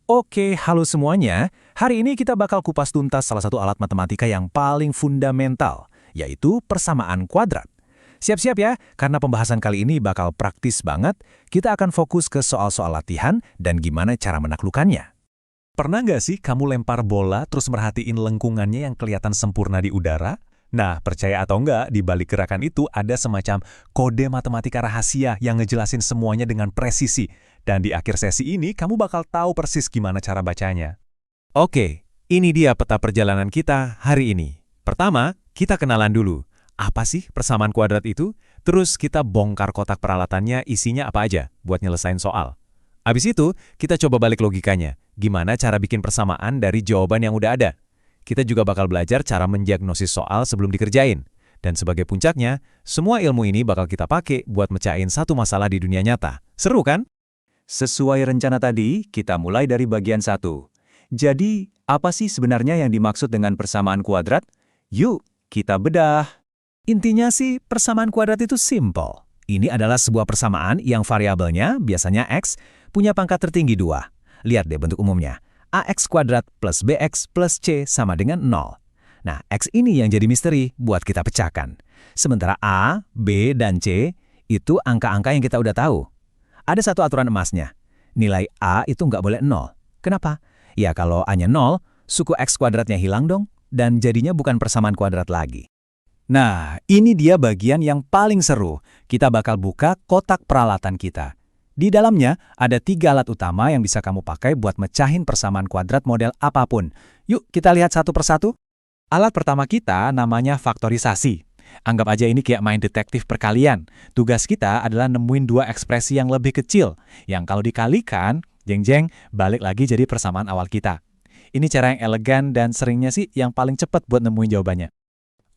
Oke, halo semuanya. Hari ini kita bakal kupas tuntas salah satu alat matematika yang paling fundamental, yaitu persamaan kuadrat. Siap-siap ya, karena pembahasan kali ini bakal praktis banget. Kita akan fokus ke soal-soal latihan dan gimana cara menaklukkannya. Pernah nggak sih kamu lempar bola terus merhatiin lengkungannya yang kelihatan sempurna di udara? Nah, percaya atau enggak, di balik gerakan itu ada semacam kode matematika rahasia yang ngejelasin semuanya dengan presisi. Dan di akhir sesi ini, kamu bakal tahu persis gimana cara bacanya. Oke, ini dia peta perjalanan kita hari ini. Pertama, kita kenalan dulu. Apa sih persamaan kuadrat itu? Terus kita bongkar kotak peralatannya isinya apa aja buat nyelesain soal. Abis itu, kita coba balik logikanya. Gimana cara bikin persamaan dari jawaban yang udah ada? Kita juga bakal belajar cara mendiagnosis soal sebelum dikerjain. Dan sebagai puncaknya, semua ilmu ini bakal kita pakai buat mecahin satu masalah di dunia nyata. Seru kan? Sesuai rencana tadi, kita mulai dari bagian 1. Jadi, apa sih sebenarnya yang dimaksud dengan persamaan kuadrat? Yuk, kita bedah. Intinya sih, persamaan kuadrat itu simple. Ini adalah sebuah persamaan yang variabelnya, biasanya X, punya pangkat tertinggi 2. Lihat deh bentuk umumnya. AX kuadrat plus BX plus C sama dengan 0. Nah, X ini yang jadi misteri buat kita pecahkan. Sementara A, B, dan C itu angka-angka yang kita udah tahu. Ada satu aturan emasnya. Nilai A itu nggak boleh 0. Kenapa? Ya kalau A-nya 0, suku X kuadratnya hilang dong, dan jadinya bukan persamaan kuadrat lagi. Nah, ini dia bagian yang paling seru. Kita bakal buka kotak peralatan kita. Di dalamnya ada 3 alat utama yang bisa kamu pakai buat mecahin persamaan kuadrat model apapun. Yuk kita lihat satu persatu. Alat pertama kita namanya faktorisasi. Anggap aja ini kayak main detektif perkalian. Tugas kita adalah nemuin 2 ekspresi yang lebih kecil, yang kalau dikalikan, jeng-jeng, balik lagi jadi persamaan awal kita. Ini cara yang elegan dan seringnya sih yang paling cepat buat nemuin jawabannya.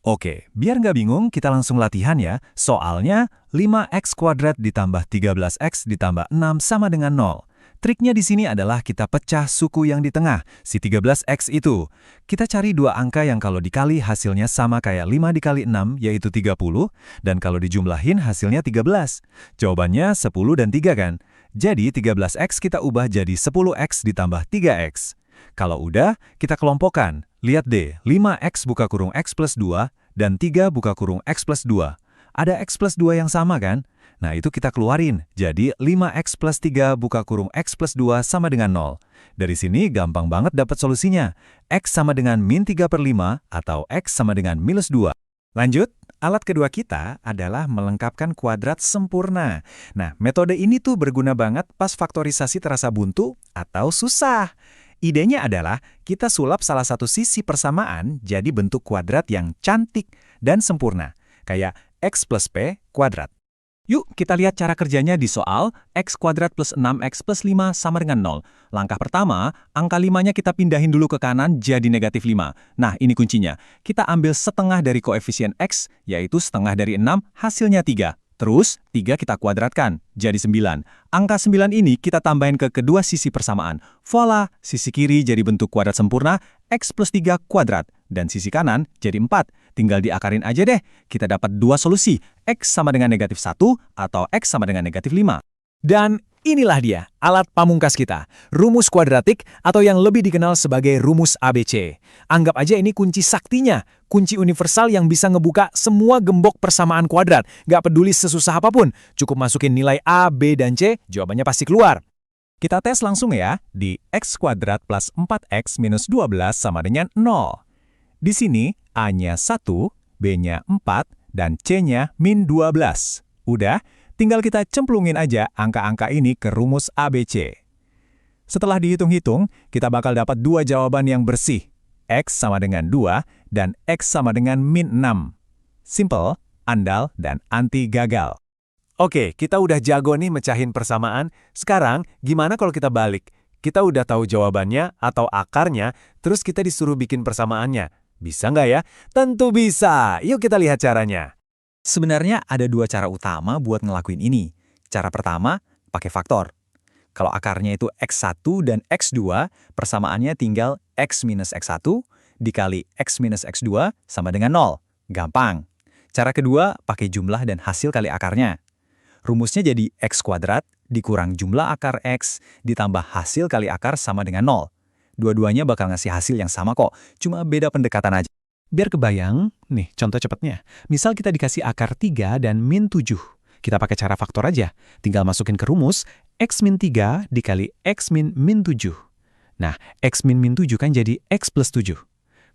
Oke, biar nggak bingung, kita langsung latihan ya. Soalnya, 5x kuadrat ditambah 13x ditambah 6 sama dengan 0. Triknya di sini adalah kita pecah suku yang di tengah, si 13x itu. Kita cari 2 angka yang kalau dikali hasilnya sama kayak 5 dikali 6, yaitu 30, dan kalau dijumlahin hasilnya 13. Jawabannya 10 dan 3 kan? Jadi 13x kita ubah jadi 10x ditambah 3x. Kalau udah, kita kelompokkan. Lihat deh, 5x buka kurung x plus 2 dan 3 buka kurung x plus 2. Ada x plus 2 yang sama kan? Nah itu kita keluarin. Jadi 5x plus 3 buka kurung x plus 2 sama dengan 0. Dari sini gampang banget dapat solusinya. X sama dengan min 3/5 atau x sama dengan minus 2. Lanjut, alat kedua kita adalah melengkapkan kuadrat sempurna. Nah, metode ini tuh berguna banget pas faktorisasi terasa buntu atau susah. Idenya adalah kita sulap salah satu sisi persamaan jadi bentuk kuadrat yang cantik dan sempurna, kayak x plus p kuadrat. Yuk kita lihat cara kerjanya di soal x kuadrat plus 6x plus 5 sama dengan 0. Langkah pertama, angka 5-nya kita pindahin dulu ke kanan jadi negatif 5. Nah ini kuncinya, kita ambil setengah dari koefisien x, yaitu setengah dari 6, hasilnya 3. Terus, 3 kita kuadratkan, jadi 9. Angka 9 ini kita tambahin ke kedua sisi persamaan. Voila, sisi kiri jadi bentuk kuadrat sempurna, x plus 3 kuadrat. Dan sisi kanan jadi 4. Tinggal diakarin aja deh. Kita dapat 2 solusi, x sama dengan negatif 1 atau x sama dengan negatif 5. Dan inilah dia, alat pamungkas kita. Rumus kuadratik atau yang lebih dikenal sebagai rumus ABC. Anggap aja ini kunci saktinya. Kunci universal yang bisa ngebuka semua gembok persamaan kuadrat. Nggak peduli sesusah apapun. Cukup masukin nilai A, B, dan C, jawabannya pasti keluar. Kita tes langsung ya, di x kuadrat plus 4x minus 12 sama dengan 0. Di sini, A-nya 1, B-nya 4, dan C-nya min 12. Udah, tinggal kita cemplungin aja angka-angka ini ke rumus ABC. Setelah dihitung-hitung, kita bakal dapat 2 jawaban yang bersih. X sama dengan 2, dan X sama dengan min 6. Simple, andal, dan anti gagal. Oke, kita udah jago nih mecahin persamaan. Sekarang, gimana kalau kita balik? Kita udah tahu jawabannya atau akarnya, terus kita disuruh bikin persamaannya. Bisa nggak ya? Tentu bisa! Yuk kita lihat caranya. Sebenarnya ada 2 cara utama buat ngelakuin ini. Cara pertama, pakai faktor. Kalau akarnya itu x1 dan x2, persamaannya tinggal x minus x1 dikali x minus x2 sama dengan 0. Gampang. Cara kedua, pakai jumlah dan hasil kali akarnya. Rumusnya jadi x kuadrat dikurang jumlah akar X, ditambah hasil kali akar sama dengan 0. Dua-duanya bakal ngasih hasil yang sama kok, cuma beda pendekatan aja. Biar kebayang, nih contoh cepatnya. Misal kita dikasih akar 3 dan min 7. Kita pakai cara faktor aja. Tinggal masukin ke rumus, X min 3 dikali X min min 7. Nah, X min min 7 kan jadi X plus 7.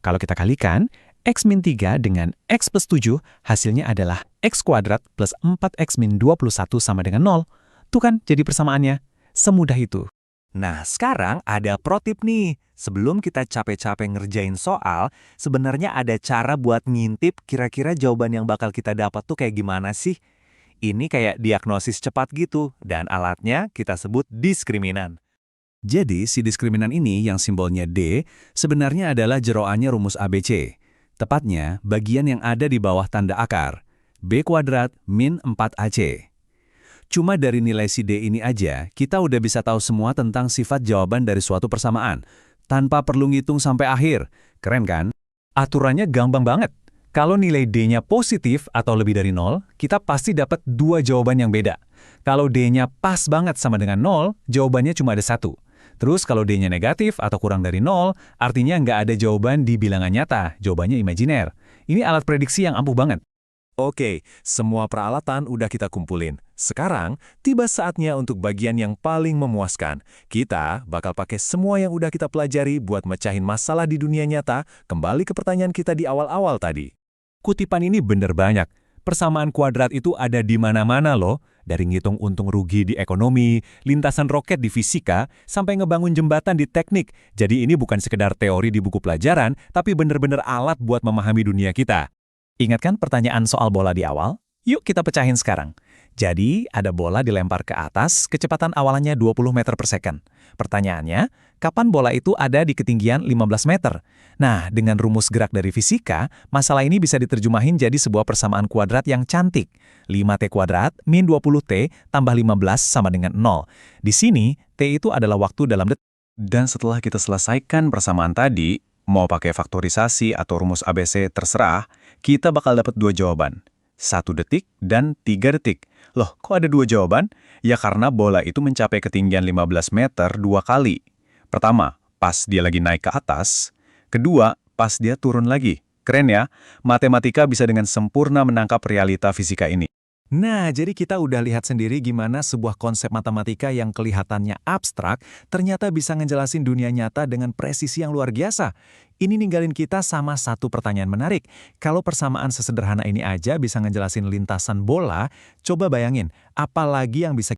Kalau kita kalikan, X min 3 dengan X plus 7, hasilnya adalah X kuadrat plus 4X min 21 sama dengan 0. Tuh kan jadi persamaannya. Semudah itu. Nah, sekarang ada pro tip nih. Sebelum kita capek-capek ngerjain soal, sebenarnya ada cara buat ngintip kira-kira jawaban yang bakal kita dapat tuh kayak gimana sih? Ini kayak diagnosis cepat gitu, dan alatnya kita sebut diskriminan. Jadi, si diskriminan ini yang simbolnya D, sebenarnya adalah jeroannya rumus ABC. Tepatnya, bagian yang ada di bawah tanda akar, B kuadrat min 4AC. Cuma dari nilai si D ini aja, kita udah bisa tahu semua tentang sifat jawaban dari suatu persamaan, tanpa perlu ngitung sampai akhir. Keren kan? Aturannya gampang banget. Kalau nilai D-nya positif atau lebih dari 0, kita pasti dapat dua jawaban yang beda. Kalau D-nya pas banget sama dengan 0, jawabannya cuma ada satu. Terus kalau D-nya negatif atau kurang dari 0, artinya nggak ada jawaban di bilangan nyata, jawabannya imajiner. Ini alat prediksi yang ampuh banget. Oke, semua peralatan udah kita kumpulin. Sekarang, tiba saatnya untuk bagian yang paling memuaskan. Kita bakal pakai semua yang udah kita pelajari buat mecahin masalah di dunia nyata, kembali ke pertanyaan kita di awal-awal tadi. Kutipan ini bener banyak. Persamaan kuadrat itu ada di mana-mana loh. Dari ngitung untung rugi di ekonomi, lintasan roket di fisika, sampai ngebangun jembatan di teknik. Jadi ini bukan sekedar teori di buku pelajaran, tapi bener-bener alat buat memahami dunia kita. Ingat kan pertanyaan soal bola di awal? Yuk kita pecahin sekarang. Jadi, ada bola dilempar ke atas, kecepatan awalannya 20 meter per second. Pertanyaannya, kapan bola itu ada di ketinggian 15 meter? Nah, dengan rumus gerak dari fisika, masalah ini bisa diterjemahin jadi sebuah persamaan kuadrat yang cantik. 5T kuadrat min 20T tambah 15 sama dengan 0. Di sini, T itu adalah waktu dalam detik. Dan setelah kita selesaikan persamaan tadi, mau pakai faktorisasi atau rumus ABC terserah, kita bakal dapat dua jawaban. 1 detik dan 3 detik. Loh, kok ada dua jawaban? Ya karena bola itu mencapai ketinggian 15 meter 2 kali. Pertama, pas dia lagi naik ke atas. Kedua, pas dia turun lagi. Keren ya? Matematika bisa dengan sempurna menangkap realita fisika ini. Nah, jadi kita udah lihat sendiri gimana sebuah konsep matematika yang kelihatannya abstrak ternyata bisa ngejelasin dunia nyata dengan presisi yang luar biasa. Ini ninggalin kita sama satu pertanyaan menarik. Kalau persamaan sesederhana ini aja bisa ngejelasin lintasan bola, coba bayangin, apalagi yang bisa